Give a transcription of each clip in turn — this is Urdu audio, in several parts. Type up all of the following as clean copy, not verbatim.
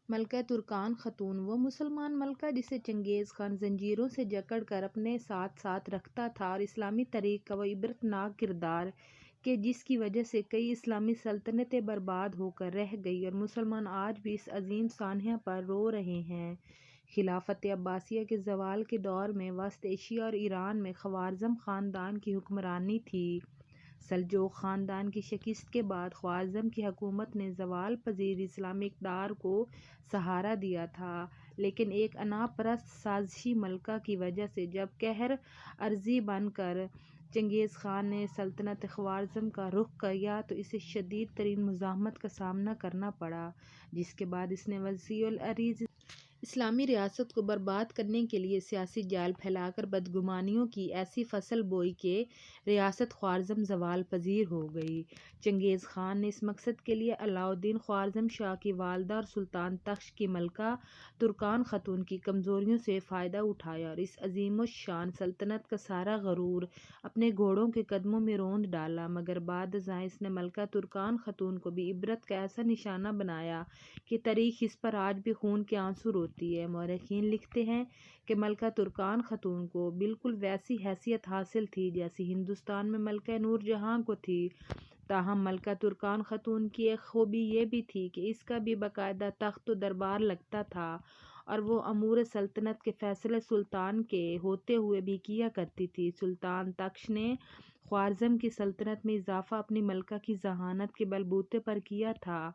ملکہ ترکان خاتون وہ مسلمان ملکہ جسے چنگیز خان زنجیروں سے جکڑ کر اپنے ساتھ رکھتا تھا، اور اسلامی تاریخ کا وہ عبرتناک کردار کہ جس کی وجہ سے کئی اسلامی سلطنتیں برباد ہو کر رہ گئی اور مسلمان آج بھی اس عظیم سانحہ پر رو رہے ہیں۔ خلافت عباسیہ کے زوال کے دور میں وسط ایشیا اور ایران میں خوارزم خاندان کی حکمرانی تھی۔ سلجوق خاندان کی شکست کے بعد خوارزم کی حکومت نے زوال پذیر اسلامی اقتدار کو سہارا دیا تھا، لیکن ایک انا پرست سازشی ملکہ کی وجہ سے جب قہر ارضی بن کر چنگیز خان نے سلطنت خوارزم کا رخ کیا تو اسے شدید ترین مزاحمت کا سامنا کرنا پڑا، جس کے بعد اس نے وسیع العریض اسلامی ریاست کو برباد کرنے کے لیے سیاسی جال پھیلا کر بدگمانیوں کی ایسی فصل بوئی کہ ریاست خوارزم زوال پذیر ہو گئی۔ چنگیز خان نے اس مقصد کے لیے علاء الدین خوارزم شاہ کی والدہ اور سلطان تخش کی ملکہ ترکان خاتون کی کمزوریوں سے فائدہ اٹھایا اور اس عظیم الشان سلطنت کا سارا غرور اپنے گھوڑوں کے قدموں میں روند ڈالا، مگر بعد ازاں اس نے ملکہ ترکان خاتون کو بھی عبرت کا ایسا نشانہ بنایا کہ تاریخ اس پر آج بھی خون کے آنسو روتی ہے۔ مورخین لکھتے ہیں کہ ملکہ ترکان خاتون کو بالکل ویسی حیثیت حاصل تھی جیسی ہندوستان میں ملکہ نور جہاں کو تھی، تاہم ملکہ ترکان خاتون کی ایک خوبی یہ بھی تھی کہ اس کا بھی باقاعدہ تخت و دربار لگتا تھا اور وہ امور سلطنت کے فیصلے سلطان کے ہوتے ہوئے بھی کیا کرتی تھی۔ سلطان تخش نے خوارزم کی سلطنت میں اضافہ اپنی ملکہ کی ذہانت کے بلبوتے پر کیا تھا۔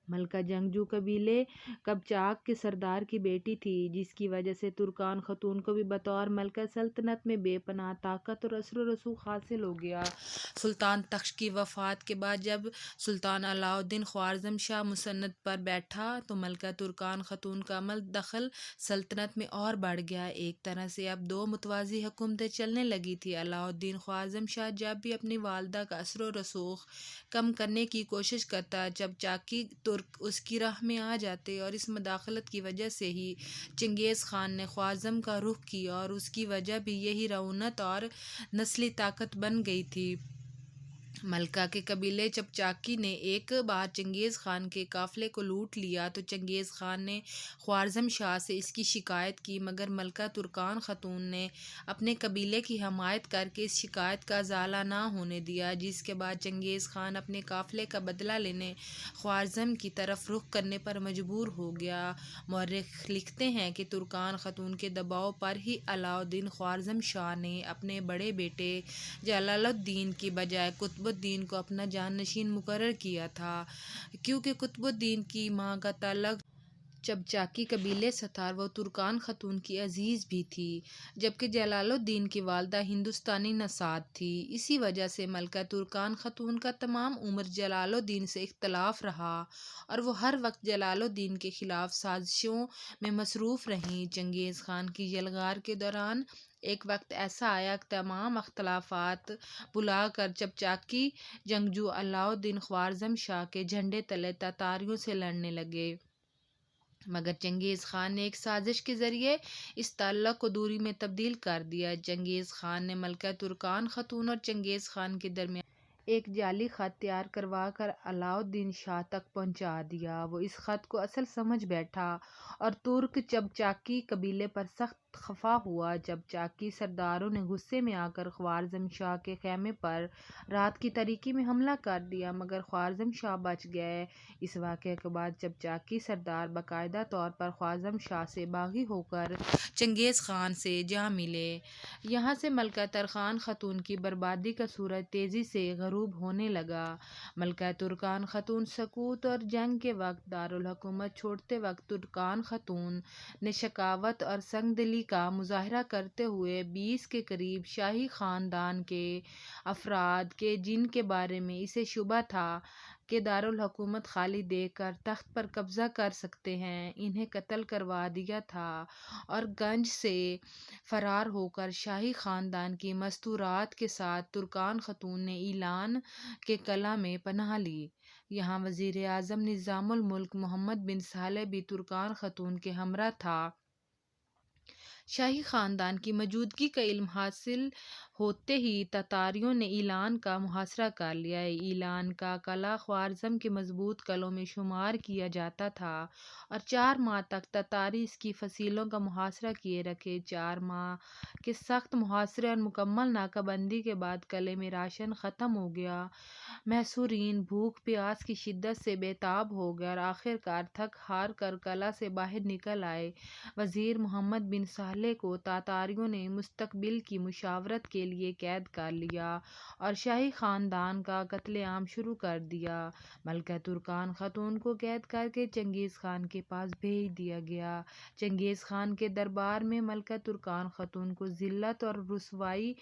ملکہ جنگجو قبیلے قبچاق کے سردار کی بیٹی تھی، جس کی وجہ سے ترکان خاتون کو بھی بطور ملکہ سلطنت میں بے پناہ طاقت اور اثر و رسوخ حاصل ہو گیا۔ سلطان تخش کی وفات کے بعد جب سلطان علاء الدین خوارزم شاہ مسند پر بیٹھا تو ملکہ ترکان خاتون کا عمل دخل سلطنت میں اور بڑھ گیا۔ ایک طرح سے اب دو متوازی حکومتیں چلنے لگی تھیں۔ علاء الدین خوارزم شاہ جب بھی اپنی والدہ کا اثر و رسوخ کم کرنے کی کوشش کرتا، جب چاکی ترک اس کی راہ میں آ جاتے، اور اس مداخلت کی وجہ سے ہی چنگیز خان نے خوارزم کا رخ کیا اور اس کی وجہ بھی یہی رعونت اور نسلی طاقت بن گئی تھی۔ ملکہ کے قبیلے قبچاقی نے ایک بار چنگیز خان کے قافلے کو لوٹ لیا تو چنگیز خان نے خوارزم شاہ سے اس کی شکایت کی، مگر ملکہ ترکان خاتون نے اپنے قبیلے کی حمایت کر کے اس شکایت کا ازالہ نہ ہونے دیا، جس کے بعد چنگیز خان اپنے قافلے کا بدلہ لینے خوارزم کی طرف رخ کرنے پر مجبور ہو گیا۔ مورخ لکھتے ہیں کہ ترکان خاتون کے دباؤ پر ہی علاء الدین خوارزم شاہ نے اپنے بڑے بیٹے جلال الدین کی بجائے قطب الدین کو اپنا جانشین مقرر کیا تھا، کیونکہ قطب الدین کی ماں کا تعلق قبچاقی قبیلے سے تھا اور وہ ترکان خاتون کی عزیز بھی تھی، جبکہ جلال الدین کی والدہ ہندوستانی نژاد تھی۔ اسی وجہ سے ملکہ ترکان خاتون کا تمام عمر جلال الدین سے اختلاف رہا اور وہ ہر وقت جلال الدین کے خلاف سازشوں میں مصروف رہیں۔ چنگیز خان کی یلغار کے دوران ایک وقت ایسا آیا کہ تمام اختلافات بھلا کر قبچاقی جنگجو علاء الدین خوارزم شاہ کے جھنڈے تلے تاتاریوں سے لڑنے لگے، مگر چنگیز خان نے ایک سازش کے ذریعے اس تعلق کو دوری میں تبدیل کر دیا۔ چنگیز خان نے ملکہ ترکان خاتون اور چنگیز خان کے درمیان ایک جعلی خط تیار کروا کر علاء الدین شاہ تک پہنچا دیا۔ وہ اس خط کو اصل سمجھ بیٹھا اور ترک قبچاقی قبیلے پر سخت خفا ہوا۔ قبچاقی سرداروں نے غصے میں آ کر خوارزم شاہ کے خیمے پر رات کی تاریکی میں حملہ کر دیا، مگر خوارزم شاہ بچ گئے۔ اس واقعے کے بعد قبچاقی سردار باقاعدہ طور پر خوارزم شاہ سے باغی ہو کر چنگیز خان سے جا ملے۔ یہاں سے ملکہ ترکان خاتون کی بربادی کا سورج تیزی سے غروب ہونے لگا۔ ملکہ ترکان خاتون سقوط اور جنگ کے وقت دارالحکومت چھوڑتے وقت ترکان خاتون نے شقاوت اور سنگ دلی کا مظاہرہ کرتے ہوئے 20 کے قریب شاہی خاندان کے افراد کے جن کے بارے میں اسے شبہ تھا کہ دارالحکومت خالی دیکھ کر تخت پر قبضہ کر سکتے ہیں، انہیں قتل کروا دیا تھا اور گنج سے فرار ہو کر شاہی خاندان کی مستورات کے ساتھ ترکان خاتون نے ایلان کے قلعہ میں پناہ لی۔ یہاں وزیر اعظم نظام الملک محمد بن صالح بھی ترکان خاتون کے ہمراہ تھا۔ شاہی خاندان کی موجودگی کا علم حاصل ہوتے ہی تاتاریوں نے ایلان کا محاصرہ کر لیا۔ ایلان کا قلعہ خوارزم کے مضبوط قلعوں میں شمار کیا جاتا تھا اور 4 ماہ تک تاتاری اس کی فصیلوں کا محاصرہ کیے رکھے۔ 4 ماہ کے سخت محاصرے اور مکمل ناکہ بندی کے بعد قلعے میں راشن ختم ہو گیا۔ محصورین بھوک پیاس کی شدت سے بے تاب ہو گئے اور آخر کار تھک ہار کر قلعہ سے باہر نکل آئے۔ وزیر محمد بن صالح کو تاتاریوں نے مستقبل کی مشاورت کے لیے قید کر لیا اور شاہی خاندان کا قتل عام شروع کر دیا۔ ملکہ ترکان خاتون کو قید کر کے چنگیز خان کے پاس بھیج دیا گیا۔ چنگیز خان کے دربار میں ملکہ ترکان خاتون کو ذلت اور رسوائی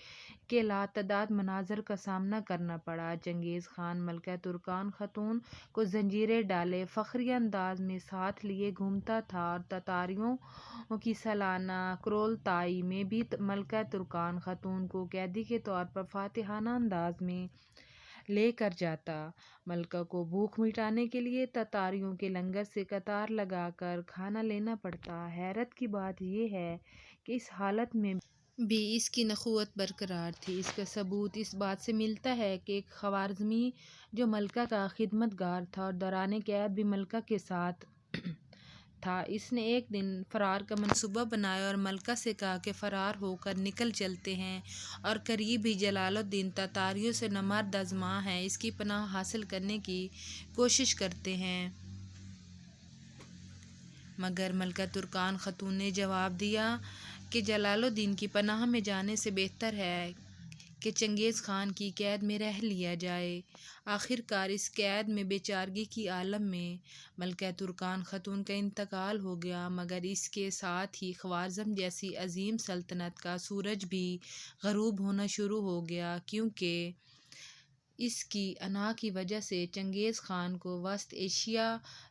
کے لاتعداد مناظر کا سامنا کرنا پڑا۔ چنگیز خان ملکہ ترکان خاتون کو زنجیریں ڈالے فخری انداز میں ساتھ لیے گھومتا تھا اور تاتاریوں کی سالانہ قرولتائی میں بھی ملکہ ترکان خاتون کو قیدی کے طور پر فاتحانہ انداز میں لے کر جاتا۔ ملکہ کو بھوک مٹانے کے لیے تاتاریوں کے لنگر سے قطار لگا کر کھانا لینا پڑتا۔ حیرت کی بات یہ ہے کہ اس حالت میں بھی اس کی نخوت برقرار تھی۔ اس کا ثبوت اس بات سے ملتا ہے کہ ایک خوارزمی جو ملکہ کا خدمت گار تھا اور دوران قید بھی ملکہ کے ساتھ تھا، اس نے ایک دن فرار کا منصوبہ بنایا اور ملکہ سے کہا کہ فرار ہو کر نکل چلتے ہیں اور قریب ہی جلال الدین تاتاریوں سے نامرد ازماں ہے، اس کی پناہ حاصل کرنے کی کوشش کرتے ہیں۔ مگر ملکہ ترکان خاتون نے جواب دیا کہ جلال الدین کی پناہ میں جانے سے بہتر ہے کہ چنگیز خان کی قید میں رہ لیا جائے۔ آخر کار اس قید میں بے چارگی کی عالم میں ملکہ ترکان خاتون کا انتقال ہو گیا، مگر اس کے ساتھ ہی خوارزم جیسی عظیم سلطنت کا سورج بھی غروب ہونا شروع ہو گیا، کیونکہ اس کی انا کی وجہ سے چنگیز خان کو وسط ایشیا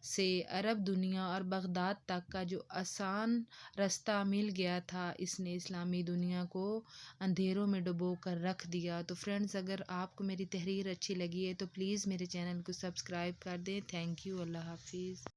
سے عرب دنیا اور بغداد تک کا جو آسان رستہ مل گیا تھا، اس نے اسلامی دنیا کو اندھیروں میں ڈبو کر رکھ دیا۔ تو فرینڈز، اگر آپ کو میری تحریر اچھی لگی ہے تو پلیز میرے چینل کو سبسکرائب کر دیں۔ تھینک یو، اللہ حافظ۔